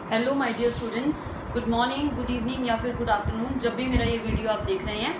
Hello my dear students, good morning, good evening या फिर good afternoon, जब भी मेरा ये वीडियो आप देख रहे हैं।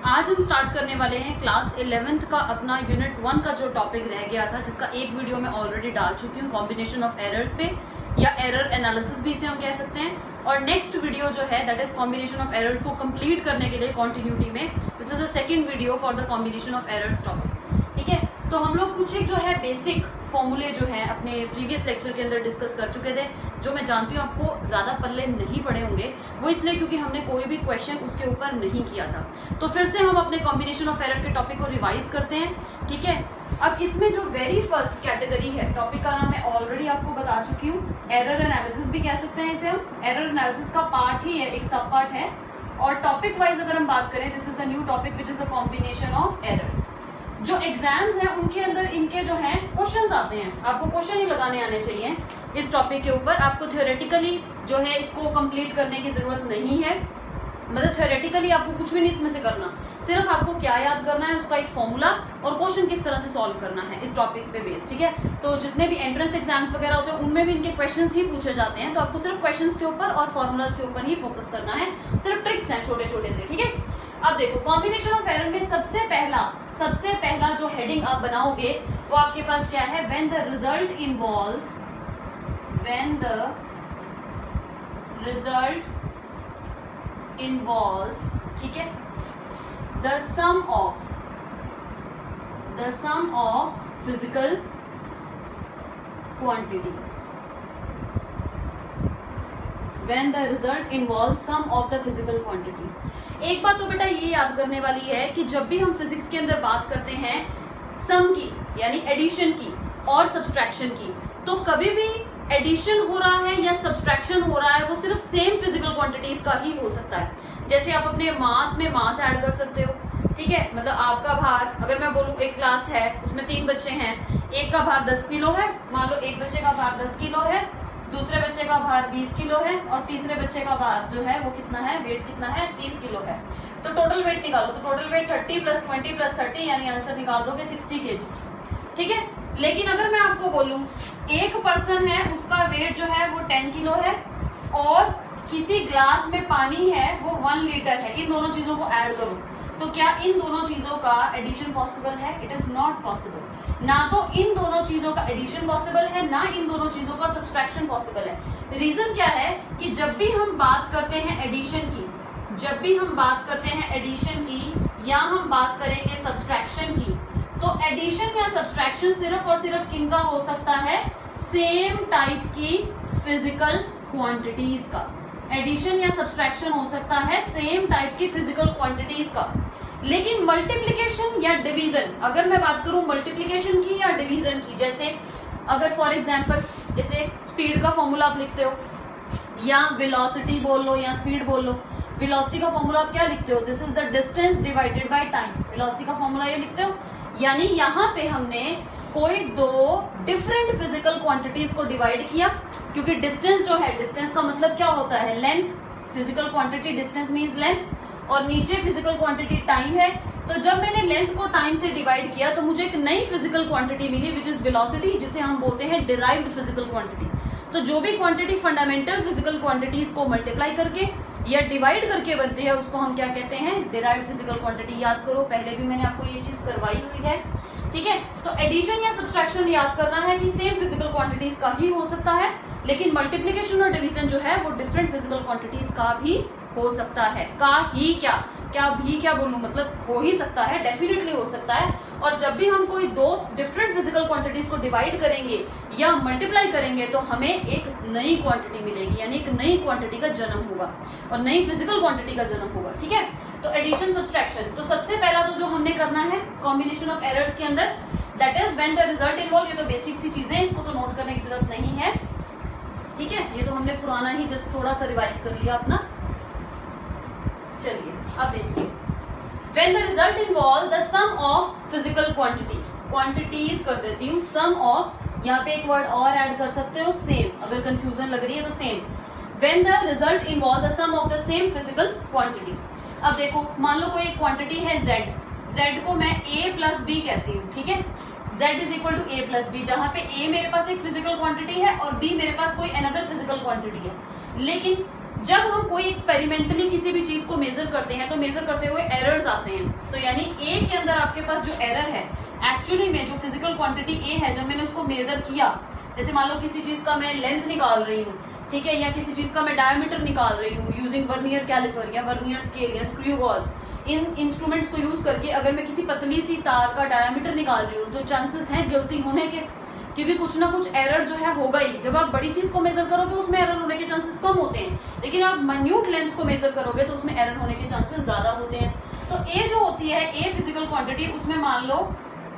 आज हम स्टार्ट करने वाले हैं क्लास 11th का अपना यूनिट 1 का जो टॉपिक रह गया था, जिसका एक वीडियो मैं ऑलरेडी डाल चुकी हूँ कॉम्बिनेशन ऑफ एरर्स पे, या एरर एनालिसिस भी इसे हम कह सकते हैं। और नेक्स्ट वीडियो जो है that is combination of errors को कंप्लीट करने के लिए कॉन्टिन्यूटी में this is the second video for the combination of errors topic. ठीक है, तो हम लोग कुछ एक जो है बेसिक फॉर्मूले जो है अपने प्रीवियस लेक्चर के अंदर डिस्कस कर चुके थे, जो मैं जानती हूँ आपको ज्यादा पल्ले नहीं पड़े होंगे, वो इसलिए क्योंकि हमने कोई भी क्वेश्चन उसके ऊपर नहीं किया था। तो फिर से हम अपने कॉम्बिनेशन ऑफ एरर के टॉपिक को रिवाइज करते हैं। ठीक है, अब इसमें जो वेरी फर्स्ट कैटेगरी है, टॉपिक का नाम मैं ऑलरेडी आपको बता चुकी हूँ, एरर एनालिसिस भी कह सकते हैं इसे हम। एरर एनालिसिस का पार्ट ही है, एक सब पार्ट है। और टॉपिक वाइज अगर हम बात करें, this is the new topic which is the combination of errors. जो एग्जाम्स हैं उनके अंदर इनके जो हैं क्वेश्चंस आते हैं, आपको क्वेश्चन ही लगाने आने चाहिए इस टॉपिक के ऊपर। आपको थ्योरेटिकली जो है इसको कंप्लीट करने की जरूरत नहीं है, मतलब थ्योरेटिकली आपको कुछ भी नहीं इसमें से करना, सिर्फ आपको क्या याद करना है, उसका एक फॉर्मूला और क्वेश्चन किस तरह से सॉल्व करना है इस टॉपिक पे बेस्ड। ठीक है, तो जितने भी एंट्रेंस एग्जाम्स वगैरह होते हैं उनमें भी इनके क्वेश्चंस ही पूछे जाते हैं, तो आपको सिर्फ क्वेश्चंस के ऊपर और फॉर्मूलाज के ऊपर ही फोकस करना है, सिर्फ ट्रिक्स हैं छोटे छोटे से। ठीक है, अब देखो कॉम्बिनेशन ऑफ एरर में सबसे पहला जो हेडिंग आप बनाओगे वो आपके पास क्या है, व्हेन द रिजल्ट इन्वॉल्व्स, ठीक है, the sum of physical quantity. When the result involves sum of the physical quantity। एक बात तो बेटा ये याद करने वाली है कि जब भी हम फिजिक्स के अंदर बात करते हैं सम की, यानी एडिशन की और सब्सट्रैक्शन की, तो कभी भी एडिशन हो रहा है या सब्सट्रैक्शन हो रहा है वो सिर्फ सेम फिजिकल क्वांटिटीज का ही हो सकता है। जैसे आप अपने मास में मास ऐड कर सकते हो। ठीक है, मतलब आपका भार, अगर मैं बोलूं एक क्लास है उसमें 3 बच्चे हैं, एक का भार 10 किलो है, मान लो एक बच्चे का भार 10 किलो है, दूसरे बच्चे का भार 20 किलो है और तीसरे बच्चे का भार जो है वो कितना है, वेट कितना है, 30 किलो है। तो टोटल वेट निकालो, तो टोटल वेट 30 + 20 + 30 यानी आंसर निकाल दोगे 60 kg। ठीक है, लेकिन अगर मैं आपको बोलूं एक पर्सन है उसका वेट जो है वो 10 किलो है और किसी ग्लास में पानी है वो 1 लीटर है, इन दोनों चीजों को ऐड करो, तो क्या इन दोनों चीजों का एडिशन पॉसिबल है? It is not possible. ना तो इन दोनों चीजों का एडिशन पॉसिबल है, ना इन दोनों चीजों का सब्सट्रैक्शन पॉसिबल है। रीजन क्या है कि जब भी हम बात करते हैं एडिशन की, या हम बात करेंगे सब्सट्रैक्शन की, तो एडिशन या सब्सट्रैक्शन सिर्फ और सिर्फ किनका हो सकता है? सेम टाइप की फिजिकल क्वांटिटीज का। एडिशन या सब्सट्रैक्शन हो सकता है सेम टाइप की फिजिकल क्वांटिटीज का। लेकिन मल्टीप्लिकेशन या डिवीजन, अगर मैं बात करूं मल्टीप्लिकेशन की या डिवीजन की, जैसे अगर फॉर एग्जांपल जैसे स्पीड का फॉर्मूला आप लिखते हो, या वेलोसिटी बोल लो या स्पीड बोल लो, वेलोसिटी का फॉर्मूला आप क्या लिखते हो? This is the distance divided by time. Velocity का फॉर्मूला ये लिखते हो, यानी यहाँ पे हमने कोई 2 डिफरेंट फिजिकल क्वांटिटीज को डिवाइड किया, क्योंकि डिस्टेंस जो है, डिस्टेंस का मतलब क्या होता है? Length. Physical quantity distance means length, और नीचे फिजिकल क्वांटिटी टाइम है। तो जब मैंने लेंथ को टाइम से डिवाइड किया तो मुझे एक नई फिजिकल क्वांटिटी मिली विच इज वेलोसिटी, जिसे हम बोलते हैं डिराइव्ड फिजिकल क्वांटिटी। तो जो भी क्वांटिटी फंडामेंटल फिजिकल क्वांटिटीज को मल्टीप्लाई करके या डिवाइड करके बनती है उसको हम क्या कहते हैं? Derived physical quantity. याद करो, पहले भी मैंने आपको ये चीज करवाई हुई है। ठीक है, तो एडिशन या सब्सट्रैक्शन याद करना है कि सेम फिजिकल क्वांटिटीज का ही हो सकता है, लेकिन मल्टीप्लिकेशन और डिवीजन जो है वो डिफरेंट फिजिकल क्वांटिटीज का भी हो सकता है। क्या बोलूं, मतलब हो ही सकता है, डेफिनेटली हो सकता है। और जब भी हम कोई 2 डिफरेंट फिजिकल क्वांटिटीज को डिवाइड करेंगे या मल्टीप्लाई करेंगे तो हमें एक नई क्वांटिटी मिलेगी, यानी एक नई क्वांटिटी का जन्म होगा और नई फिजिकल क्वांटिटी का जन्म होगा। ठीक है, तो एडिशन सब्सट्रैक्शन, तो सबसे पहला तो जो हमने करना है कॉम्बिनेशन ऑफ एरर्स के अंदर, that is when the result involve. ये तो बेसिक सी चीजें, इसको तो नोट करने की जरूरत नहीं है। ठीक है, ये तो हमने पुराना ही जस्ट थोड़ा सा रिवाइज कर लिया अपना। चलिए अब देखिए, when the result involve the sum of physical quantity, quantities कर देती हूँ, सम ऑफ, यहाँ पे एक वर्ड और ऐड कर सकते हो सेम, अगर कंफ्यूजन लग रही है तो same. When the result involve the sum of the same physical quantity. अब देखो, मान लो कोई एक क्वांटिटी है z को मैं a + b कहती हूँ। ठीक है, z is equal to a plus b, जहां पे a मेरे पास एक फिजिकल क्वांटिटी है और b मेरे पास कोई अनदर फिजिकल क्वांटिटी है। लेकिन जब हम कोई एक्सपेरिमेंटली किसी भी चीज को मेजर करते हैं तो मेजर करते हुए एरर्स आते हैं। तो यानी a के अंदर आपके पास जो एरर है, एक्चुअली में जो फिजिकल क्वांटिटी a है, जब मैंने उसको मेजर किया, जैसे मान लो किसी चीज का मैं लेंथ निकाल रही हूँ, ठीक है, या किसी चीज का मैं डायमीटर निकाल रही हूँ यूजिंग वर्नियर कैलिपर या वर्नियर स्केल या स्क्रू गॉज, इन इंस्ट्रूमेंट्स को यूज करके अगर मैं किसी पतली सी तार का डायमीटर निकाल रही हूँ तो चांसेस हैं गलती होने के, क्योंकि कुछ ना कुछ एरर जो है होगा ही। जब आप बड़ी चीज को मेजर करोगे उसमें एरर होने के चांसेस कम होते हैं, लेकिन आप माइन्यूट लेंथ को मेजर करोगे तो उसमें एरर होने के चांसेस ज्यादा होते हैं। तो ए जो होती है, ए फिजिकल क्वांटिटी, उसमें मान लो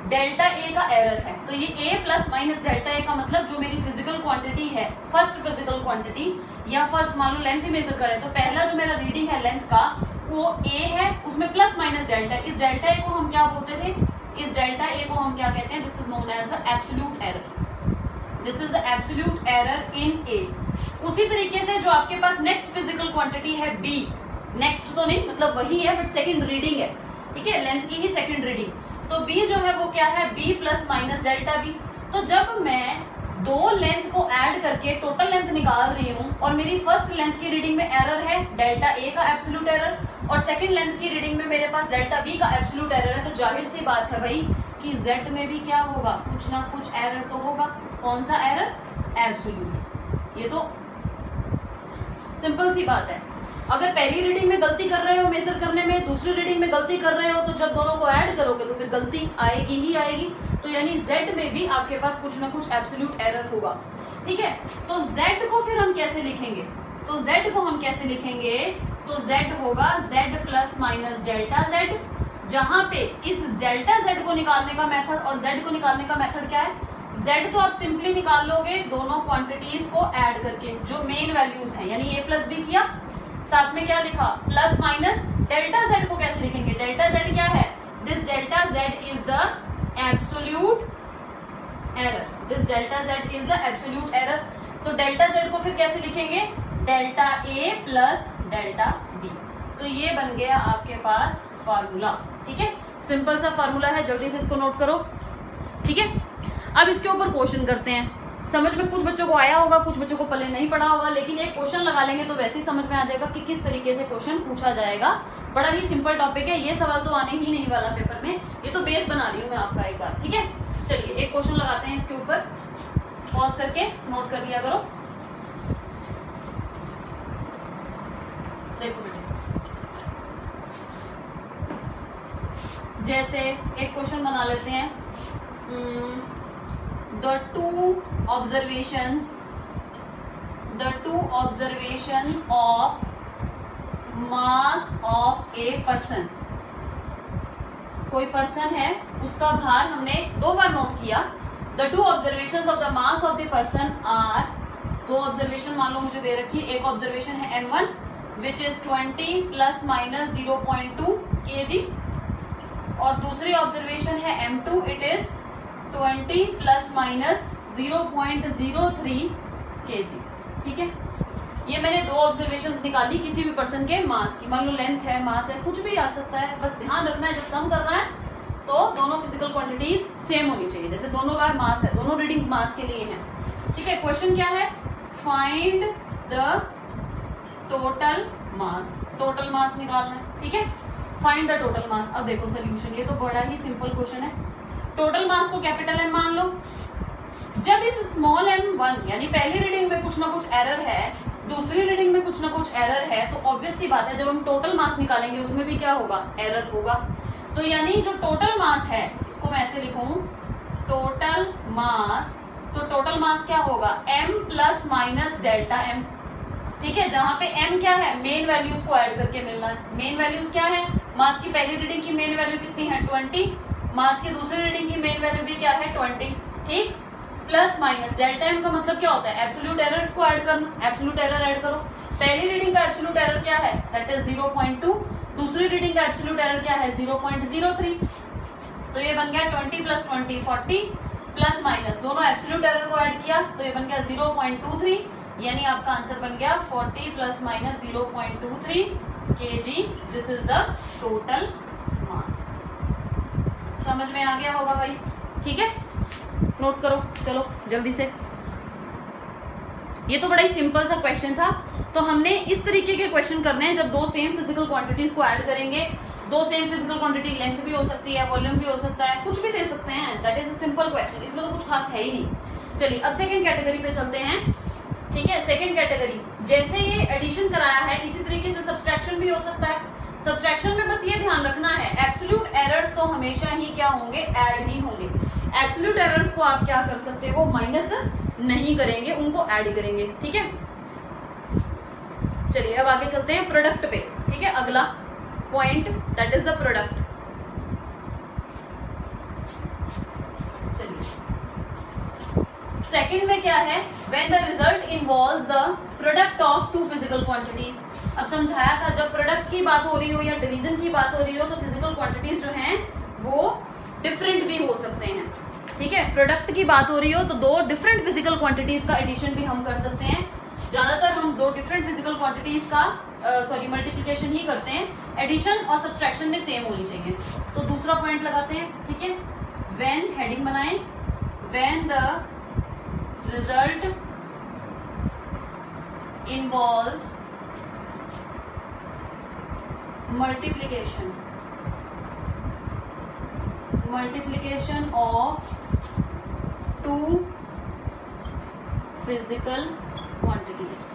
डेल्टा ए का एरर है, तो ये ए प्लस माइनस डेल्टा ए का मतलब जो मेरी फिजिकल क्वांटिटी है, फर्स्ट फिजिकल क्वांटिटी या फर्स्ट मान लो लेंथ ही मेजर करें, तो पहला जो मेरा रीडिंग है लेंथ का वो ए है, उसमें प्लस माइनस डेल्टा। इस डेल्टा ए को हम क्या बोलते थे, इस डेल्टा ए को हम क्या कहते हैं, this is known as the absolute error, this is the absolute error in a. उसी तरीके से जो आपके पास नेक्स्ट फिजिकल क्वांटिटी है बी, नेक्स्ट तो नहीं मतलब वही है बट सेकंड रीडिंग है, ठीक है, लेंथ की ही सेकंड रीडिंग, तो बी जो है वो क्या है, b plus minus delta b. तो जब मैं दो लेंथ को ऐड करके टोटल लेंथ निकाल रही हूँ और मेरी फर्स्ट लेंथ की रीडिंग में एरर है डेल्टा ए का एब्सोल्यूट एरर, और सेकंड लेंथ की रीडिंग में मेरे पास डेल्टा बी का एब्सोल्यूट एरर है, तो जाहिर सी बात है भाई कि z में भी क्या होगा, कुछ ना कुछ एरर तो होगा। कौन सा एरर, एब्सोल्यूट। ये तो सिंपल सी बात है। अगर पहली रीडिंग में गलती कर रहे हो मेजर करने में, दूसरी रीडिंग में गलती कर रहे हो, तो जब दोनों को ऐड करोगे तो फिर गलती आएगी ही आएगी। तो यानी z में भी आपके पास कुछ ना कुछ एब्सोल्यूट एरर होगा, ठीक है। तो z को फिर हम कैसे लिखेंगे, तो z को हम कैसे लिखेंगे, तो z होगा z plus minus delta z, जहां पे इस डेल्टा z को निकालने का मेथड और z को निकालने का मेथड क्या है, z तो आप सिंपली निकाल लोगे दोनों क्वांटिटीज को ऐड करके जो मेन वैल्यूज हैं, यानी a प्लस बी किया, साथ में क्या लिखा प्लस माइनस डेल्टा z को कैसे लिखेंगे, डेल्टा z क्या है, this delta z is the absolute error, this delta z is the absolute error. तो डेल्टा z को फिर कैसे लिखेंगे, delta a plus delta b। तो ये बन गया आपके पास फार्मूला, ठीक है, सिंपल सा फार्मूला है, जल्दी से इसको नोट करो, ठीक है। अब इसके ऊपर क्वेश्चन करते हैं। समझ में कुछ बच्चों को आया होगा, कुछ बच्चों को पहले नहीं पढ़ा होगा, लेकिन एक क्वेश्चन लगा लेंगे तो वैसे ही समझ में आ जाएगा कि किस तरीके से क्वेश्चन पूछा जाएगा। बड़ा ही सिंपल टॉपिक है, ये सवाल तो आने ही नहीं वाला पेपर में, ये तो बेस बना रही हूँ मैं आपका एक बार, ठीक है। चलिए एक क्वेश्चन लगाते हैं इसके ऊपर, पॉज करके नोट कर लिया करो। देखो बेटे, जैसे एक क्वेश्चन बना लेते हैं, the two observations of mass of a person, कोई पर्सन है उसका भार हमने दो बार नोट किया। the two observations of the mass of the person are, दो ऑब्जर्वेशन मान लो मुझे दे रखी, एक ऑब्जर्वेशन है m1 which is 20 plus minus 0.2 kg, और दूसरी ऑब्जर्वेशन है m2 it is 20 plus minus 0.03 kg, ठीक है। ये मैंने दो ऑब्जर्वेशंस निकाली किसी भी पर्सन के मास की, मान लो लेंथ है, मास है, कुछ भी आ सकता है, बस ध्यान रखना है जब सम करना है तो दोनों फिजिकल क्वांटिटीज सेम होनी चाहिए, जैसे दोनों बार मास है, दोनों रीडिंग्स मास के लिए हैं, ठीक है। क्वेश्चन क्या है, find the total mass, total mass निकालना है, ठीक है, फाइंड द टोटल मास। अब देखो सोल्यूशन, ये तो बड़ा ही सिंपल क्वेश्चन है। टोटल मास को कैपिटल M मान लो, जब इस स्मॉल m1 यानी पहली रीडिंग में कुछ ना कुछ एरर है, दूसरी रीडिंग में कुछ ना कुछ एरर है, तो ऑब्वियस सी बात है जब हम टोटल मास निकालेंगे उसमें भी क्या होगा, एरर होगा। तो यानी जो टोटल मास है, इसको मैं ऐसे लिखूं, टोटल मास, तो टोटल मास क्या होगा, m plus minus delta m, ठीक है, जहां पे m क्या है, मेन वैल्यूज को ऐड करके मिलना है। मेन वैल्यूज क्या है, मास की पहली रीडिंग की मेन वैल्यू कितनी है 20, मास की दूसरी रीडिंग की मेन वैल्यू भी क्या है 20, ठीक, प्लस माइनस डेल्टा m का मतलब क्या होता है, एब्सोल्यूट एरर्स को ऐड करना, एब्सोल्यूट एरर ऐड करो। पहली रीडिंग का एब्सोल्यूट एरर क्या है, दैट इज 0.2, दूसरी रीडिंग का एब्सोल्यूट एरर क्या है 0.03, तो ये बन गया 20 प्लस 20 40 प्लस माइनस दोनों एब्सोल्यूट एरर को ऐड किया तो ये बन गया 0.23, यानी आपका आंसर बन गया 40 plus minus 0.23 kg, this is the total mass. समझ में आ गया होगा भाई, ठीक है। नोट करो, चलो जल्दी से। ये तो बड़ा ही सिंपल सा क्वेश्चन था। तो हमने इस तरीके के क्वेश्चन करने हैं जब दो सेम फिजिकल क्वांटिटीज को ऐड करेंगे। दो सेम फिजिकल क्वांटिटी, लेंथ भी हो सकती है, वॉल्यूम भी हो सकता है, कुछ भी दे सकते हैं। That is a simple question, इसमें तो कुछ खास है ही नहीं। चलिए अब सेकंड कैटेगरी पे चलते हैं। ठीक है, सेकंड कैटेगरी, जैसे ये एडिशन कराया है इसी तरीके से सब्सट्रैक्शन भी हो सकता है। सब्सट्रैक्शन में बस ये ध्यान रखना है, एब्सोल्यूट एरर्स तो हमेशा ही क्या होंगे, ऐड ही होंगे। एब्सोल्यूट एरर्स को आप क्या कर सकते हो, माइनस नहीं करेंगे, उनको ऐड करेंगे। ठीक है, चलिए अब आगे चलते हैं प्रोडक्ट पे। ठीक है, अगला point that is the product. चलिए सेकंड में क्या है, when the result involves the product of two physical quantities. अब समझाया था जब प्रोडक्ट की बात हो रही हो या डिवीजन की बात हो रही हो तो फिजिकल क्वांटिटीज जो हैं वो डिफरेंट भी हो सकते हैं। ठीक है, प्रोडक्ट की बात हो रही हो तो दो डिफरेंट फिजिकल क्वांटिटीज का एडिशन भी हम कर सकते हैं। ज्यादातर हम दो डिफरेंट फिजिकल क्वांटिटीज का मल्टीप्लिकेशन ही करते हैं। एडिशन और सब्सट्रैक्शन में सेम होनी चाहिए। तो दूसरा पॉइंट लगाते हैं। ठीक है, व्हेन, हेडिंग बनाएं, when the result involves multiplication of two physical quantities,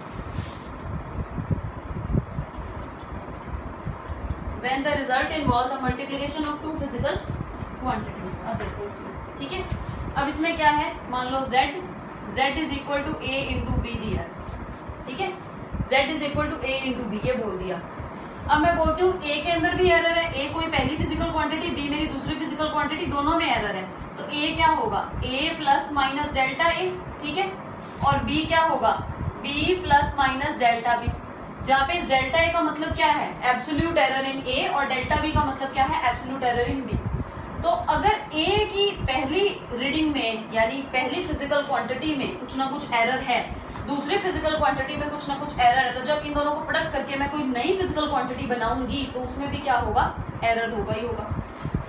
when the result involves the multiplication of two physical quantities। अब देखो इसमें, ठीक है, अब इसमें क्या है, मान लो z is equal to a into b दिया। ठीक है, z is equal to a into b, ये बोल दिया। अब मैं बोलती हूँ a के अंदर भी एरर है, a कोई पहली फिजिकल क्वांटिटी, b मेरी दूसरी फिजिकल क्वांटिटी, दोनों में एरर है। तो a क्या होगा, a plus minus delta a। ठीक है, और b क्या होगा, b plus minus delta b। जहाँ पे इस डेल्टा a का मतलब क्या है, एब्सोल्यूट एरर इन a, और डेल्टा b का मतलब क्या है, एब्सोल्यूट एरर इन b। तो अगर a की पहली रीडिंग में यानी पहली फिजिकल क्वांटिटी में कुछ ना कुछ एरर है, दूसरी फिजिकल क्वांटिटी में कुछ ना कुछ एरर है, तो जब इन दोनों को प्रोडक्ट करके मैं कोई नई फिजिकल क्वांटिटी बनाऊंगी तो उसमें भी क्या होगा, एरर होगा ही होगा।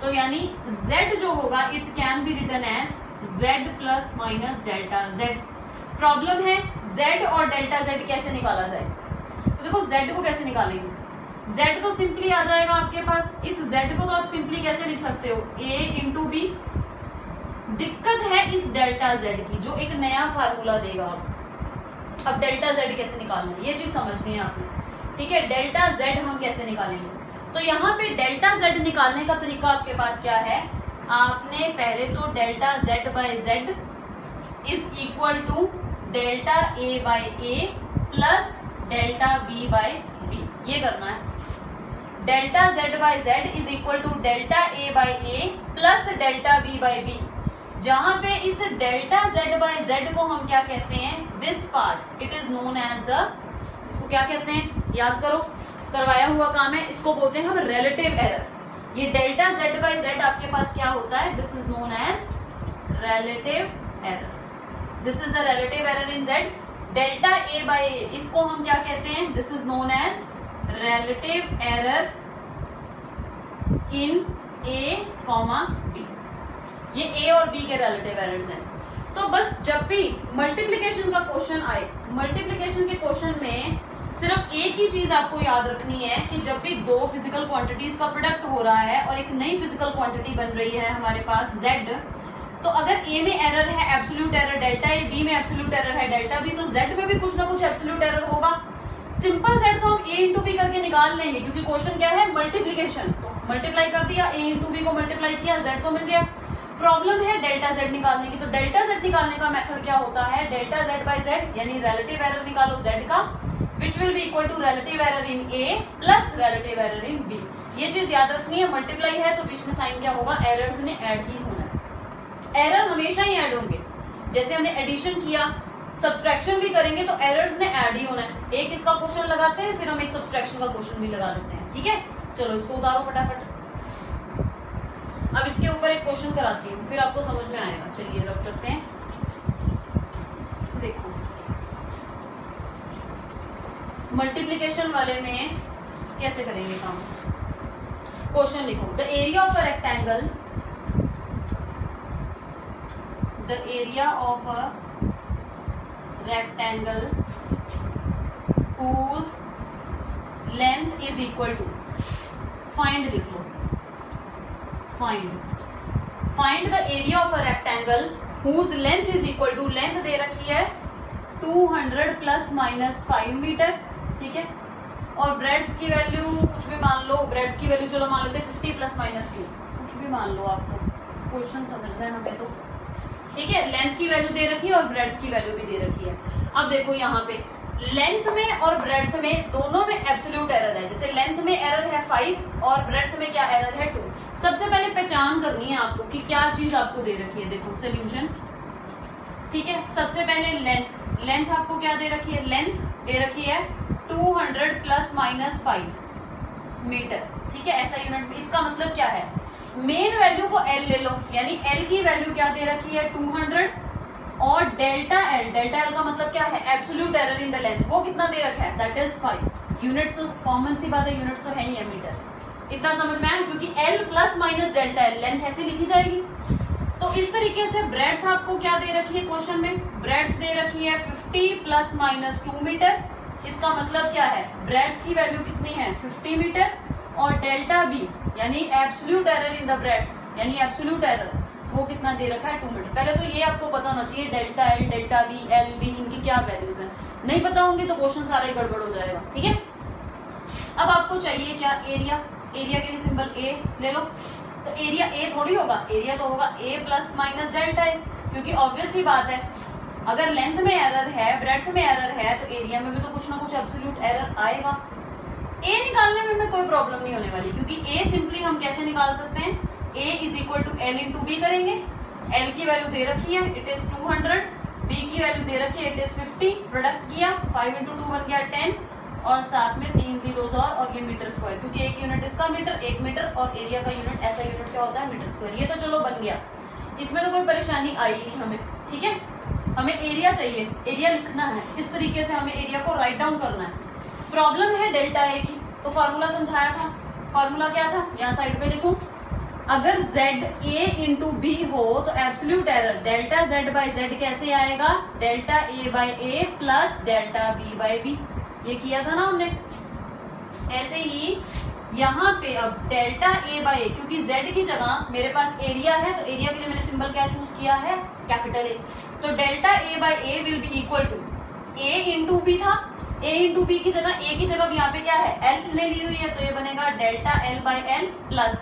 तो यानी z जो होगा it can be written as z plus minus delta z। Problem है z और डेल्टा z कैसे निकाला जाए। तो देखो z को कैसे निकालेंगे, z तो सिंपली आ जाएगा आपके पास। इस z को तो आप सिंपली कैसे लिख सकते हो, a इंटू बी। दिक्कत है इस डेल्टा z की, जो एक नया फार्मूला देगा। अब डेल्टा z कैसे निकालना है, ये चीज समझनी है आपने। ठीक है, डेल्टा z हम कैसे निकालेंगे। तो यहाँ पे डेल्टा z निकालने का तरीका आपके पास क्या है, आपने पहले तो delta z by z is equal to delta a by a plus delta b by b, ये करना है। Delta z by z is equal to delta a by a plus delta b by b। जहां पे इस delta z by z को हम क्या कहते हैं, this part it is known as the, इसको क्या कहते हैं, याद करो, करवाया हुआ काम है, इसको बोलते हैं हम रिलेटिव एरर। ये डेल्टा z बाय z आपके पास क्या होता है, this is known as relative error. This is the relative error in z। Delta a by a इसको हम क्या कहते हैं, this is known as relative error in a, b। ये a और b के रिलेटिव एरर्स हैं। तो बस जब भी मल्टीप्लिकेशन का क्वेश्चन आए, मल्टीप्लिकेशन के क्वेश्चन में सिर्फ एक ही चीज आपको याद रखनी है कि जब भी दो फिजिकल क्वांटिटीज का प्रोडक्ट हो रहा है और एक नई फिजिकल क्वांटिटी बन रही है हमारे पास z, तो अगर a में एरर है absolute error delta a, b में एब्सोल्यूट एरर है डेल्टा b, तो z में भी कुछ ना कुछ एब्सोल्यूट एरर होगा। सिंपल z तो हम a इंटू बी करके निकाल लेंगे, क्योंकि क्वेश्चन क्या है, मल्टीप्लीकेशन। तो मल्टीप्लाई कर दिया, a इंटू बी को मल्टीप्लाई किया, z को मिल गया। प्रॉब्लम है डेल्टा z निकालने की। तो डेल्टा z निकालने का मेथड क्या होता है, डेल्टा z बाय z यानी रिलेटिव एरर निकालो z का, which will be equal to relative error in a plus relative error in b। ये चीज याद रखनी है, मल्टीप्लाई है तो बीच में साइन क्या होगा, एरर्स ने ऐड ही होना है। एरर हमेशा ही ऐड होंगे, जैसे हमने एडिशन किया, सब्सट्रैक्शन भी करेंगे तो एरर्स ने ऐड ही होना है। एक इसका क्वेश्चन लगाते हैं, फिर हम एक सब्सट्रैक्शन का क्वेश्चन भी लगा लेते हैं। ठीक है, चलो इसको उतारो फटाफट। अब इसके ऊपर एक क्वेश्चन कराती हूँ, फिर आपको समझ में आएगा। चलिए रब करते हैं, देखो मल्टीप्लिकेशन वाले में कैसे करेंगे काम। क्वेश्चन लिखो, the area of a rectangle the area of a rectangle whose length is equal to, find लिखो, find the area of a rectangle whose length is equal to, length दे रखी है 200 प्लस माइनस 5 मीटर, ठीक है, और breadth की value कुछ भी मान लो, ब्रेड्थ की वैल्यू चलो मान लेते हैं 50 प्लस माइनस 2, कुछ भी मान लो, आपको क्वेश्चन समझना है हमें तो, ठीक है। लेंथ की वैल्यू दे रखी है और ब्रेड्थ की वैल्यू भी दे रखी है। अब देखो यहाँ पे लेंथ में और ब्रेड्थ में दोनों में एब्सोल्यूट एरर है, जैसे लेंथ में एरर है 5 और ब्रेड्थ में क्या एरर है 2। सबसे पहले पहचान करनी है आपको कि क्या चीज आपको दे रखी है। देखो सोल्यूशन, ठीक है, सबसे पहले लेंथ आपको क्या दे रखी है, लेंथ दे रखी है 200 प्लस माइनस 5 मीटर, ठीक है, ऐसा यूनिट में। इसका मतलब क्या है, मेन वैल्यू को L ले लो, यानी L की वैल्यू क्या दे रखी है 200, और डेल्टा एल का मतलब क्या है, absolute error in the length, वो कितना दे रखा है, दैट इज 5 यूनिट्स। तो कॉमन सी बात है, यूनिट्स तो है ही है मीटर। इतना समझ में आया, क्योंकि L plus minus delta L length ऐसे लिखी जाएगी। तो इस तरीके से ब्रेड्थ आपको क्या दे रखी है क्वेश्चन में, ब्रेड्थ दे रखी है 50 प्लस माइनस 2 मीटर। इसका मतलब क्या है, ब्रेड्थ की वैल्यू कितनी है 50 मीटर, और डेल्टा बी यानी absolute error in the breadth, यानी एब्सोल्यूट एरर वो कितना दे रखा है 2 मीटर। पहले तो ये आपको पता होना चाहिए delta L, delta B, L B, इनकी क्या वैल्यूज हैं। नहीं पता होंगे तो क्वेश्चन सारा ही गड़बड़ हो जाएगा, ठीक है। अब आपको चाहिए क्या, एरिया। एरिया के लिए सिंबल ए ले लो। तो एरिया ए थोड़ी होगा, एरिया तो होगा ए प्लस माइनस डेल्टा ए, क्योंकि ऑब्वियस ही बात है, अगर लेंथ में एरर है, ब्रेड्थ में एरर है, तो एरिया में भी तो कुछ ना कुछ एब्सोल्यूट एरर आएगा। ए निकालने में कोई प्रॉब्लम नहीं होने वाली, क्योंकि ए सिंपली हम कैसे निकाल सकते हैं, a is equal to L into B करेंगे। L की वैल्यू दे रखी है, इट इज 200, B की वैल्यू दे रखी है, इट इज 50, प्रोडक्ट किया 5 इंटू 2 बन गया 10, और साथ में 3 जीरोस और ये मीटर स्क्वायर, क्योंकि एक यूनिट इसका मीटर, 1 मीटर, और एरिया का यूनिट, ऐसा यूनिट क्या होता है मीटर स्क्वायर। ये तो चलो बन गया, इसमें तो कोई परेशानी आई नहीं हमें, ठीक है। हमें एरिया चाहिए, एरिया लिखना है, इस तरीके से हमें एरिया को राइट डाउन करना है। प्रॉब्लम है डेल्टा ए की, तो फार्मूला समझाया था, फार्मूला क्या था, यहाँ साइड पे लिखूं, अगर z a इंटू बी हो तो absolute error delta z by z कैसे आएगा, delta a by a plus delta b by b. ये किया था ना हमने। ऐसे ही यहाँ पे अब डेल्टा a बाई ए, क्योंकि z की जगह मेरे पास एरिया है, तो एरिया के लिए मैंने सिंबल क्या चूज किया है, कैपिटल ए। तो delta a by a will be equal to a into b था, a इंटू बी की जगह, a की जगह यहाँ पे क्या है l ने ली हुई है, तो ये बनेगा delta l by L plus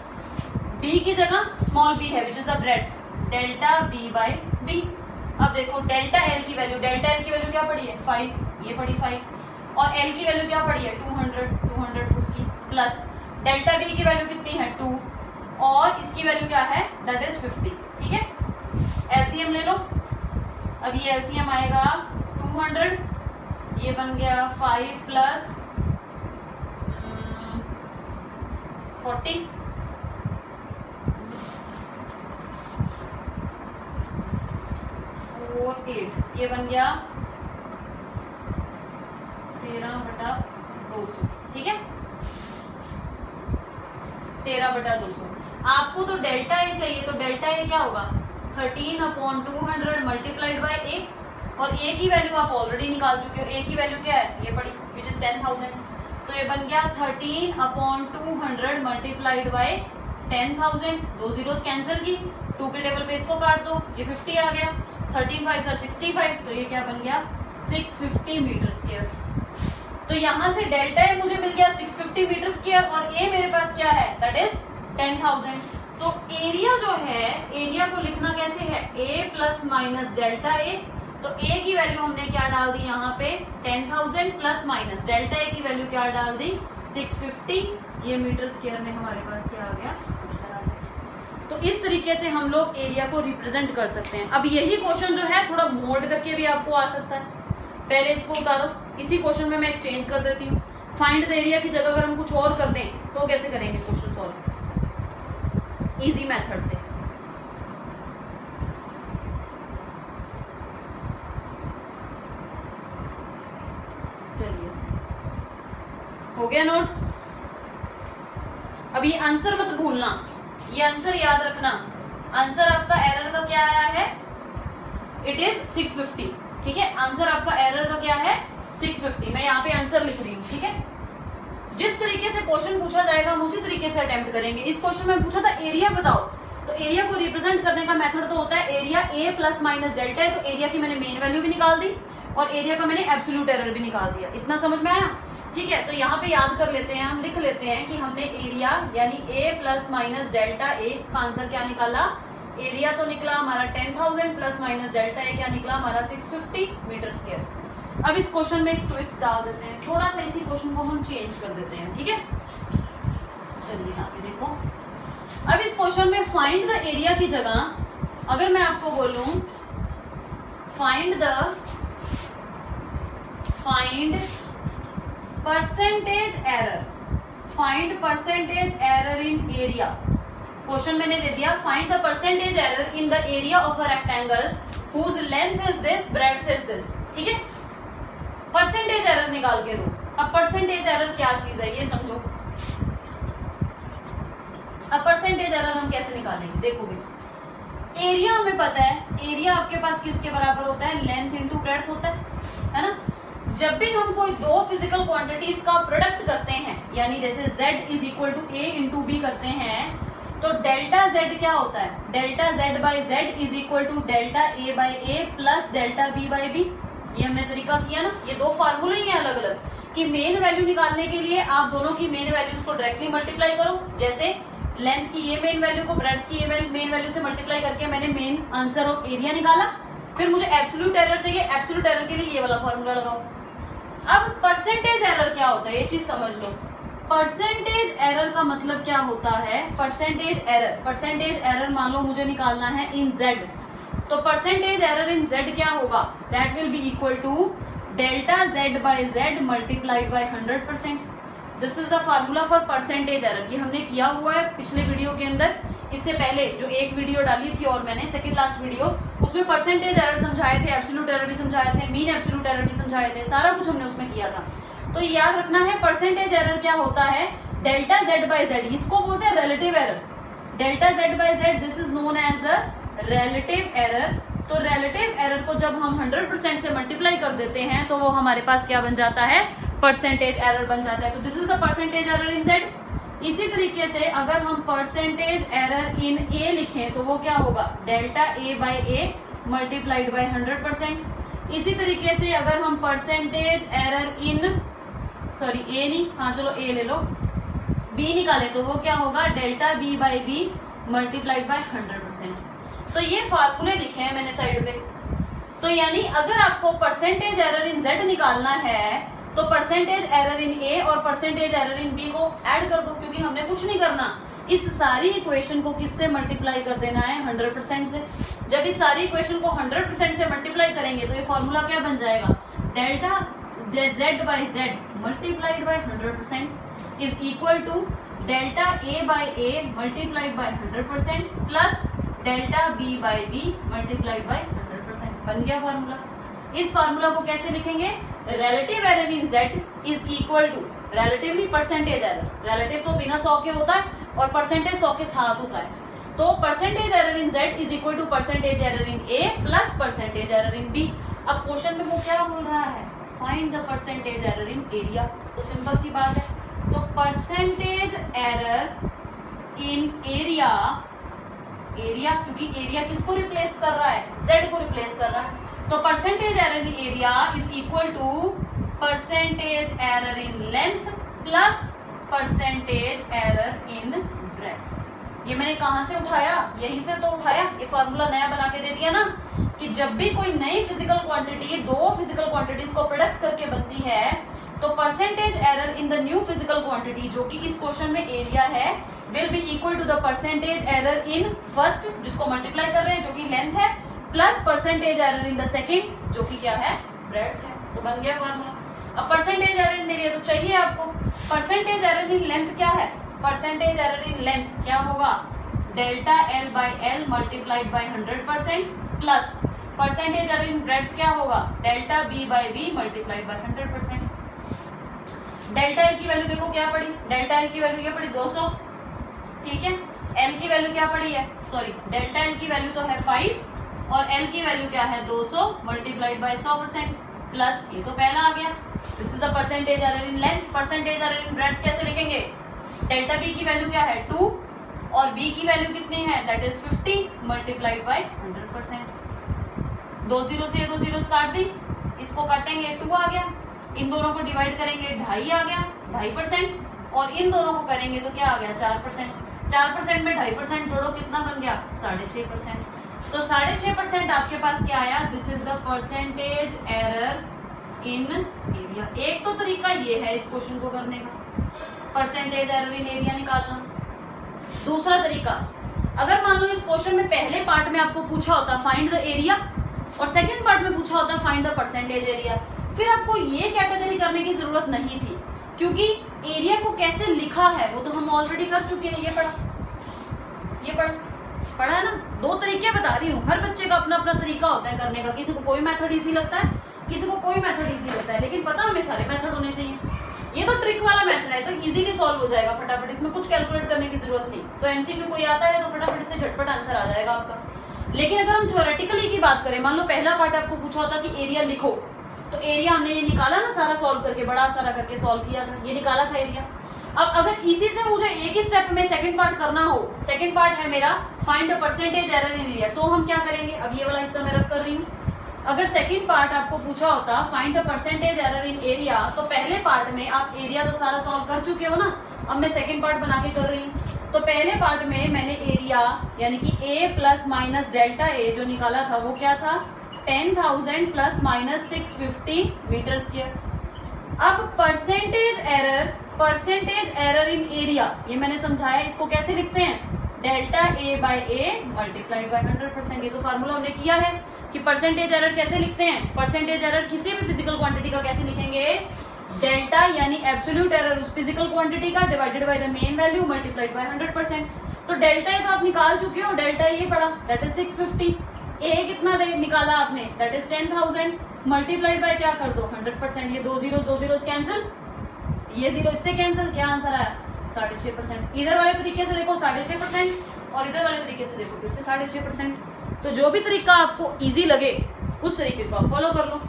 b की जगह स्मॉल b है which is the breadth, delta b by b। अब देखो डेल्टा l की वैल्यू, डेल्टा l की वैल्यू क्या पड़ी है 5, ये पड़ी 5, और l की वैल्यू क्या पड़ी है 200 पुट की, प्लस डेल्टा b की वैल्यू कितनी है 2, और इसकी वैल्यू क्या है दैट इज 50, ठीक है। एलसीएम ले लो, अब ये एलसीएम आएगा 200, ये बन गया 5 प्लस 40, 8, ये बन गया 13/200, ठीक है, 13/200। आपको तो डेल्टा ए चाहिए, तो डेल्टा ए क्या होगा 13/200 मल्टीप्लाइड बाई ए, और ए की वैल्यू आप ऑलरेडी निकाल चुके हो, ए की वैल्यू क्या है ये पड़ी विच इज 10,000, तो ये बन गया 13/200 मल्टीप्लाइड बाई 10,000, 2 जीरोस कैंसिल की, 2 के टेबल पे इसको काट दो, ये 50 आ गया, 13 5 are 65, तो ये क्या बन गया 650 मीटर स्क्वायर। तो यहाँ से डेल्टा ए मुझे मिल गया 650 मीटर स्क्वायर, और ए मेरे पास क्या है दैट इज 10,000। तो एरिया जो है, एरिया को लिखना कैसे है a प्लस माइनस डेल्टा ए, तो a की वैल्यू हमने क्या डाल दी यहाँ पे 10,000 प्लस माइनस डेल्टा ए की वैल्यू क्या डाल दी 650, ये मीटर स्क्वायर में हमारे पास क्या आ गया। तो इस तरीके से हम लोग एरिया को रिप्रेजेंट कर सकते हैं। अब यही क्वेश्चन जो है थोड़ा मोड करके भी आपको आ सकता है, पहले इसको उतारो, इसी क्वेश्चन में मैं एक चेंज कर देती हूँ, फाइंड द एरिया की जगह अगर हम कुछ और कर दें तो कैसे करेंगे क्वेश्चन सॉल्व, इजी मेथड से। चलिए हो गया नोट। अब ये आंसर मत भूलना, ये आंसर याद रखना। आंसर आपका एरर का क्या आया है इट इज 650। ठीक है, आंसर आपका एरर का क्या है 650। मैं यहाँ पे आंसर लिख रही हूँ। ठीक है, जिस तरीके से क्वेश्चन पूछा जाएगा हम उसी तरीके से अटेम्प्ट करेंगे। इस क्वेश्चन में पूछा था एरिया बताओ, तो एरिया को रिप्रेजेंट करने का मेथड तो होता है area A plus minus delta है, तो एरिया की मैंने मेन वैल्यू भी निकाल दी और एरिया का मैंने एब्सोल्यूट एरर भी निकाल दिया। इतना समझ में आया? ठीक है, तो यहाँ पे याद कर लेते हैं, हम लिख लेते हैं कि हमने एरिया यानी ए प्लस माइनस डेल्टा ए का आंसर क्या निकाला, एरिया तो निकला हमारा 10,000 प्लस माइनस डेल्टा ए क्या निकला हमारा 650 मीटर स्क्वायर। अब इस क्वेश्चन में एक ट्विस्ट डाल देते हैं, थोड़ा सा इसी क्वेश्चन को हम चेंज कर देते हैं। ठीक है, चलिए आगे देखो। अब इस क्वेश्चन में फाइंड द एरिया की जगह अगर मैं आपको बोलूं find percentage error in area, question मैंने दे दिया find the percentage error in the area of a rectangle whose length is this breadth is this. ठीक है, परसेंटेज एरर निकाल के दो। अब परसेंटेज एरर क्या चीज है ये समझो। अब परसेंटेज एरर हम कैसे निकालेंगे, देखो भाई एरिया हमें पता है, एरिया आपके पास किसके बराबर होता है, लेंथ इंटू ब्रेड्थ होता है ना। जब भी हम कोई दो फिजिकल क्वांटिटीज का प्रोडक्ट करते हैं, यानी जैसे z is equal to a into b करते हैं, तो डेल्टा z क्या होता है, delta z by z is equal to delta a by a plus delta b by b. ये हमने तरीका किया ना, ये दो फार्मूले ही हैं अलग अलग कि मेन वैल्यू निकालने के लिए आप दोनों की मेन वैल्यूज को डायरेक्टली मल्टीप्लाई करो। जैसे लेंथ की ये मेन वैल्यू को ब्रेड्थ की ये मेन वैल्यू से मल्टीप्लाई करके मैंने मेन आंसर ऑफ एरिया निकाला। फिर मुझे एब्सोल्यूट एरर चाहिए, एब्सोल्यूट एरर के लिए ये वाला फॉर्मूला लगाओ। अब परसेंटेज एरर क्या होता है ये चीज समझ लो। परसेंटेज एरर का मतलब क्या होता है, परसेंटेज एरर मान लो मुझे निकालना है इन z, तो परसेंटेज एरर इन z क्या होगा, that will be equal to delta z by z multiplied by 100%। This is the formula for percentage error. ये हमने किया हुआ है पिछले वीडियो के अंदर। इससे पहले जो एक वीडियो डाली थी और मैंने सेकंड लास्ट वीडियो, उसमें परसेंटेज एरर समझाए थे, एब्सोल्यूट एरर भी समझाए थे, मीन एब्सोल्यूट एरर भी समझाए थे, सारा कुछ हमने उसमें किया था। तो याद रखना है परसेंटेज एरर क्या होता है, डेल्टा z बाई जेड, इसको बोलते हैं relative error. Delta z by z this is known as the relative error. तो रिलेटिव एरर को जब हम 100% से मल्टीप्लाई कर देते हैं तो वो हमारे पास क्या बन जाता है, परसेंटेज एरर बन जाता है। तो this is the percentage error in z। इसी तरीके से अगर हम परसेंटेज एरर इन a लिखें तो वो क्या होगा, delta a by a multiplied by 100%। इसी तरीके से अगर हम परसेंटेज एरर इन a नहीं, हाँ चलो a ले लो, b निकाले तो वो क्या होगा, delta b by B multiplied by 100%। तो ये फार्मूले लिखे हैं मैंने साइड पे। तो यानी अगर आपको परसेंटेज एरर इन z निकालना है तो परसेंटेज एरर इन a और परसेंटेज एरर इन b को ऐड कर दो, क्योंकि हमने कुछ नहीं करना। इस सारी इक्वेशन को किससे मल्टीप्लाई कर देना है, 100% से। जब इस सारी इक्वेशन को 100% से मल्टीप्लाई करेंगे तो ये फॉर्मूला क्या बन जाएगा, delta z by z multiplied by 100% is equal to delta a by a multiplied by 100% plus delta b by B multiplied by 100%। बन गया फॉर्मूला। इस फार्मूला को कैसे लिखेंगे, relative error in z is equal to, relative नहीं percentage error, relative तो बिना 100 के होता है और परसेंटेज 100 के साथ होता है। तो percentage error in z is equal to percentage error in a plus percentage error in b। अब क्वेश्चन में वो क्या बोल रहा है, find the percentage error in area. तो सिंपल सी बात है, तो percentage error in area, area क्योंकि एरिया किसको रिप्लेस कर रहा है, z को रिप्लेस कर रहा है, तो percentage error in area is equal to percentage error in length plus percentage error in breadth. ये मैंने कहां से उठाया, यहीं से तो उठाया। ये फॉर्मूला नया बना के दे दिया ना कि जब भी कोई नई फिजिकल क्वांटिटी दो फिजिकल क्वांटिटीज को प्रोडक्ट करके बनती है तो percentage error in the new physical quantity, जो कि इस क्वेश्चन में एरिया है, will be equal to the percentage error in first, जिसको मल्टीप्लाई कर रहे हैं, जो कि लेंथ है, plus percentage error in the second, जो कि क्या है, ब्रेड्थ है। तो बन गया फॉर्मूला। अब परसेंटेज एरर इन एरिया तो चाहिए आपको। परसेंटेज एरर इन लेंथ क्या है, परसेंटेज एरर इन लेंथ क्या होगा, delta L by L multiplied by 100% plus percentage error in breadth क्या होगा, delta B by B multiplied by 100%। Delta L की वैल्यू देखो क्या पड़ी, डेल्टा एल की वैल्यू क्या पड़ी, 200। ठीक है, एल की वैल्यू क्या पड़ी है, सॉरी डेल्टा एल की वैल्यू तो है 5 और L की वैल्यू क्या है 200 मल्टीप्लाइड बाय 100% प्लस ये तो पहला आ गया, this is the percentage error in length. Percentage error in breadth कैसे लिखेंगे, डेल्टा बी की वैल्यू क्या है 2 और बी की वैल्यू कितनी है that is 50 multiplied by 100%। 2 zero से 2 जीरो काट दी, इसको काटेंगे 2 आ गया, इन दोनों को डिवाइड करेंगे 2.5 आ गया 2.5% और इन दोनों को करेंगे तो क्या आ गया 4%। 4% में 2.5% जोड़ो कितना बन गया 6.5%। तो 6.5% आपके पास क्या आया, this is the percentage error in area. एक तो तरीका ये है इस क्वेश्चन को करने का, परसेंटेज एरर इन एरिया निकालना। दूसरा तरीका, अगर मान लो इस क्वेश्चन में पहले पार्ट में आपको पूछा होता फाइंड द एरिया और सेकंड पार्ट में पूछा होता फाइंड द परसेंटेज एरिया, फिर आपको ये कैटेगरी करने की जरूरत नहीं थी, क्योंकि एरिया को कैसे लिखा है वो तो हम ऑलरेडी कर चुके हैं। ये पढ़ा है ना। दो तरीके बता रही हूँ, हर बच्चे का अपना अपना तरीका होता है करने का, किसी को कोई मेथड इजी लगता है, किसी को कोई मेथड इजी लगता है, लेकिन पता हमें सारे मेथड होने चाहिए। ये तो ट्रिक वाला मेथड है तो इजीली सॉल्व हो जाएगा फटाफट, इसमें कुछ कैलकुलेट करने की जरूरत नहीं। तो एमसीक्यू कोई आता है तो फटाफट से झटपट आंसर आ जाएगा आपका। लेकिन अगर हम थ्योरेटिकली की बात करें, मान लो पहला पार्ट आपको पूछा होता कि एरिया लिखो, तो एरिया हमने ये निकाला ना सारा सॉल्व करके, बड़ा सारा करके सॉल्व किया था, ये निकाला था एरिया। अब अगर इसी से मुझे एक ही स्टेप में सेकंड पार्ट करना हो, सेकंड पार्ट है मेरा find the percentage error in area, तो हम क्या करेंगे, अब ये वाला हिस्सा मैं रख कर रही हूँ। अगर सेकंड पार्ट आपको पूछा होता find the percentage error in area, तो पहले पार्ट में आप एरिया तो सारा सॉल्व कर चुके हो ना, अब मैं सेकंड पार्ट बना के कर रही हूँ। तो पहले पार्ट में मैंने एरिया यानी कि A plus minus delta A जो निकाला था वो क्या था 10,000 प्लस माइनस 650 मीटर स्क्वायर। अब परसेंटेज एरर इन एरिया ये मैंने समझाया, इसको कैसे लिखते हैं, delta A by A multiplied by 100%। ये तो फार्मूला हमने किया है कि परसेंटेज एरर कैसे लिखते हैं, परसेंटेज एरर किसी भी फिजिकल क्वांटिटी का कैसे लिखेंगे, डेल्टा यानी एब्सोल्यूट एरर उस फिजिकल क्वांटिटी का divided by the main value multiplied by 100%। तो डेल्टा ए तो आप निकाल चुके हो, डेल्टा ये पड़ा दैट इज 650, ए कितना निकाला आपने दैट इज 10,000 मल्टीप्लाइड बाय क्या कर दो 100%। ये 2 जीरो कैंसिल, ये जीरो इससे कैंसिल, क्या आंसर आया 6.5%। इधर वाले तरीके से देखो 6.5% और इधर वाले तरीके से देखो फिर से 6.5%। तो जो भी तरीका आपको इजी लगे उस तरीके को आप फॉलो कर लो,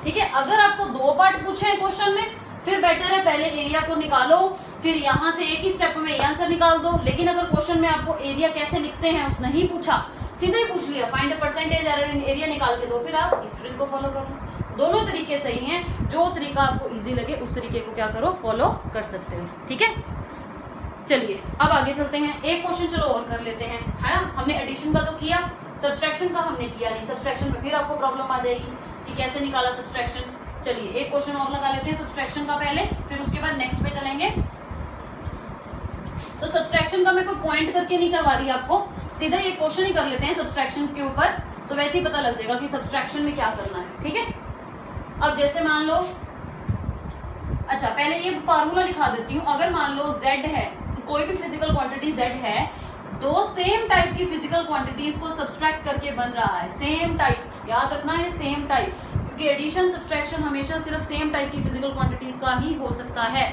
ठीक है। अगर आपको 2 पार्ट पूछे हैं क्वेश्चन में, फिर बेटर है पहले एरिया को निकालो, फिर यहाँ से एक ही स्टेप में ये आंसर निकाल दो। लेकिन अगर क्वेश्चन में आपको एरिया कैसे लिखते हैं नहीं पूछा, सीधे ही पूछ लिया find the percentage error in area निकाल के दो, फिर आप इस ट्रिक को फॉलो कर लो। दोनों तरीके सही हैं, जो तरीका आपको इजी लगे उस तरीके को क्या करो फॉलो कर सकते हो, ठीक है। चलिए अब आगे चलते हैं, एक क्वेश्चन चलो और कर लेते हैं, है ना। हमने एडिशन का तो किया, सब्सट्रैक्शन का हमने किया नहीं। सब्सट्रैक्शन में फिर आपको प्रॉब्लम आ जाएगी कि कैसे निकाला सब्सट्रैक्शन। चलिए एक क्वेश्चन और लगा लेते हैं सब्सट्रैक्शन का पहले, फिर उसके बाद नेक्स्ट पे चलेंगे। तो सब्सट्रैक्शन का मैं कोई पॉइंट करके नहीं करवा रही आपको, सीधा ये क्वेश्चन ही कर लेते हैं सब्सट्रैक्शन के ऊपर, तो वैसे ही पता लग जाएगा कि सब्सट्रैक्शन में क्या करना है, ठीक है। अब जैसे मान लो, अच्छा पहले ये फार्मूला लिखा देती हूँ। अगर मान लो z है, तो कोई भी फिजिकल क्वांटिटी z है, दो सेम टाइप की फिजिकल क्वांटिटीज को सब्सट्रैक्ट करके बन रहा है, सेम टाइप, याद रखना है सेम टाइप, क्योंकि एडिशन सब्सट्रैक्शन हमेशा सिर्फ सेम टाइप की फिजिकल क्वांटिटीज का ही हो सकता है।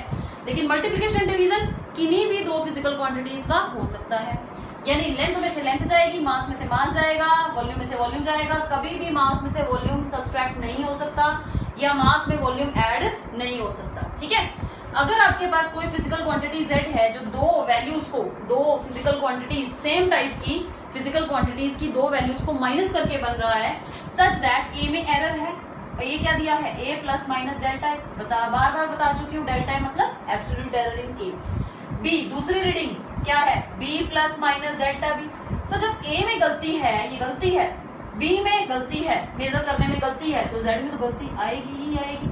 लेकिन मल्टीप्लिकेशन डिवीजन किन्हीं भी 2 फिजिकल क्वांटिटीज का हो सकता है। यानी लेंथ में से लेंथ जाएगी, मास में से मास जाएगा, वॉल्यूम में से वॉल्यूम जाएगा। कभी भी मास में से वॉल्यूम सब्सट्रैक्ट नहीं हो सकता या मास में वॉल्यूम ऐड नहीं हो सकता, ठीक है। अगर आपके पास कोई फिजिकल क्वांटिटी z है जो 2 वैल्यूज को, 2 फिजिकल क्वांटिटीज सेम टाइप की फिजिकल क्वांटिटीज की 2 वैल्यूज को माइनस करके बन रहा है, सच दैट ए में एरर है। ये क्या दिया है a plus minus delta x, बार बार बता चुकी हूँ, डेल्टा है मतलब absolute error in a. B दूसरी रीडिंग क्या है b plus minus delta b. तो जब a में गलती है, ये गलती है, b में गलती है, मेजर करने में गलती है, तो z में तो गलती आएगी ही आएगी,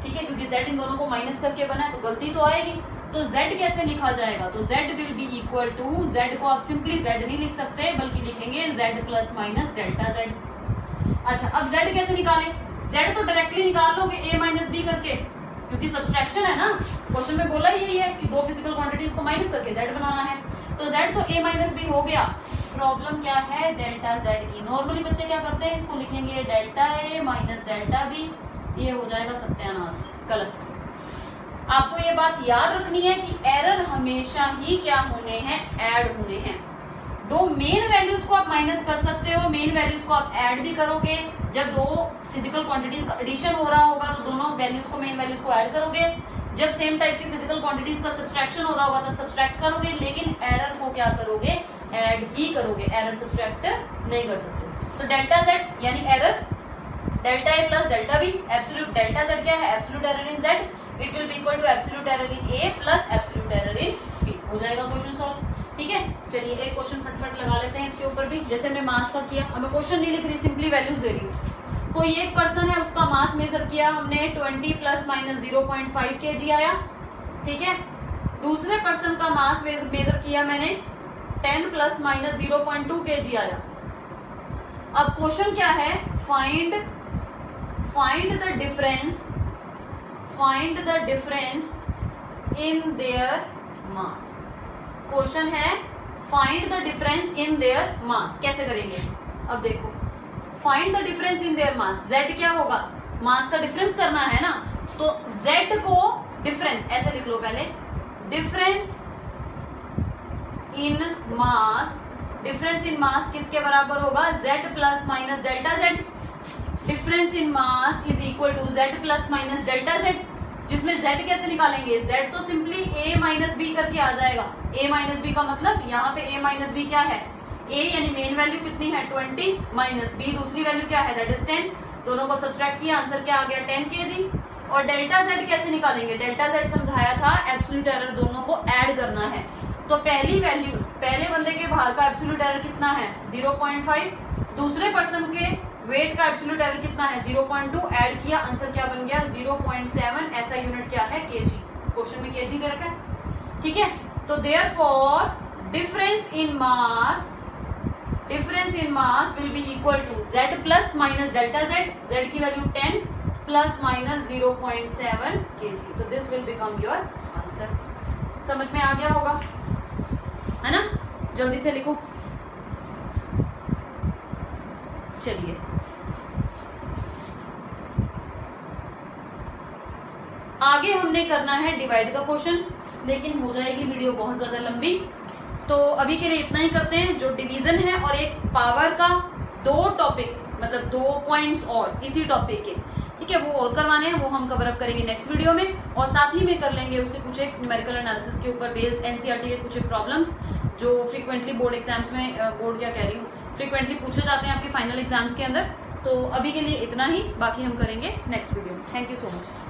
ठीक है, क्योंकि z इन दोनों को माइनस करके बना है तो गलती तो आएगी। तो z कैसे लिखा जाएगा, तो z will be equal to, z को आप सिंपली z नहीं लिख सकते बल्कि लिखेंगे z plus minus delta z। अच्छा अब z कैसे निकालें, z तो डायरेक्टली निकाल लोगे a माइनस बी करके, क्योंकि सब्सट्रैक्शन है ना, क्वेश्चन में बोला यही है कि 2 फिजिकल क्वांटिटीज को माइनस करके z बनाना है। तो z तो a माइनस बी हो गया, प्रॉब्लम क्या है डेल्टा z की। नॉर्मली बच्चे क्या करते हैं, इसको लिखेंगे delta a minus delta b, ये हो जाएगा सत्यानाश, गलत। आपको ये बात याद रखनी है कि एरर हमेशा ही क्या होने हैं, ऐड होने हैं। दो मेन वैल्यूज को आप माइनस कर सकते हो, मेन वैल्यूज को आप ऐड भी करोगे। जब दो फिजिकल क्वांटिटीज का एडिशन हो रहा होगा तो दोनों वैल्यूज को, मेन वैल्यूज को ऐड करोगे। जब सेम टाइप की फिजिकल क्वांटिटीज का सब्सट्रैक्शन हो रहा होगा तो सब्सट्रैक्ट करोगे, लेकिन एरर को क्या करोगे, ऐड ही करोगे, एरर सब्सट्रैक्ट नहीं कर सकते। तो डेल्टा जेड यानी error, delta a plus delta b, absolute delta z क्या है, absolute error in z, it will be equal to absolute error in a plus absolute error in b. हो जाएगा question solve. ठीक है, चलिए एक question फटफट लगा लेते हैं इसके ऊपर भी। जैसे हमने मास का किया, हमें क्वेश्चन नहीं लिख रही, सिंपली वैल्यूज दे रही हूँ। कोई एक पर्सन है, उसका मास मेजर किया हमने 20 प्लस माइनस 0.5 kg आया। ठीक है, दूसरे पर्सन का मास मेजर किया मैंने 10 प्लस माइनस 0.2 kg आया। अब क्वेश्चन क्या है, find the difference in their mass. Question है find the difference in their mass. कैसे करेंगे, अब देखो, find the difference in their mass, z क्या होगा, मास का डिफरेंस करना है ना, तो z को डिफरेंस ऐसे लिख लो पहले, difference in mass, difference in मास किसके बराबर होगा, z plus minus delta z। Difference in mass is equal to z plus minus delta z, जिसमें z कैसे निकालेंगे, z तो सिंपली a माइनस बी करके आ जाएगा। a माइनस बी का मतलब यहाँ पे a माइनस बी क्या है, a यानी मेन वैल्यू कितनी है 20 माइनस b दूसरी वैल्यू क्या है, दैट इज 10। दोनों को सब्सट्रैक्ट किया, आंसर क्या आ गया 10 kg। और डेल्टा z कैसे निकालेंगे, डेल्टा z समझाया था, एब्सोल्यूट एरर दोनों को ऐड करना है। तो पहली वैल्यू, पहले बंदे के बाहर का एब्सोल्यूट एरर कितना है 0.5, दूसरे पर्सन के वेट का एब्सोल्यूट एरर कितना है 0.2, ऐड किया, आंसर क्या बन गया 0.7। ऐसा यूनिट क्या है, kg। क्वेश्चन में kg दे रखा है। ठीक है, तो therefore difference in mass will be equal to z plus minus delta z, z की वैल्यू 10 प्लस माइनस 0.7 kg। तो this will become your answer. समझ में आ गया होगा, है ना? जल्दी से लिखो। चलिए, आगे हमने करना है डिवाइड का क्वेश्चन, लेकिन हो जाएगी वीडियो बहुत ज्यादा लंबी, तो अभी के लिए इतना ही करते हैं। जो डिवीजन है और एक पावर का, दो टॉपिक मतलब 2 पॉइंट्स और इसी टॉपिक के, ठीक है, वो और करवाने हैं, वो हम कवर अप करेंगे नेक्स्ट वीडियो में। और साथ ही में कर लेंगे उसके कुछ एक न्यूमेरिकल एनालिसिस के ऊपर बेस्ड एनसीईआरटी के कुछ एक प्रॉब्लम्स जो फ्रीक्वेंटली बोर्ड एग्जाम्स में, बोर्ड क्या कह रही हूँ, फ्रीक्वेंटली पूछे जाते हैं आपके फाइनल एग्जाम्स के अंदर। तो अभी के लिए इतना ही, बाकी हम करेंगे नेक्स्ट वीडियो में। Thank you so much.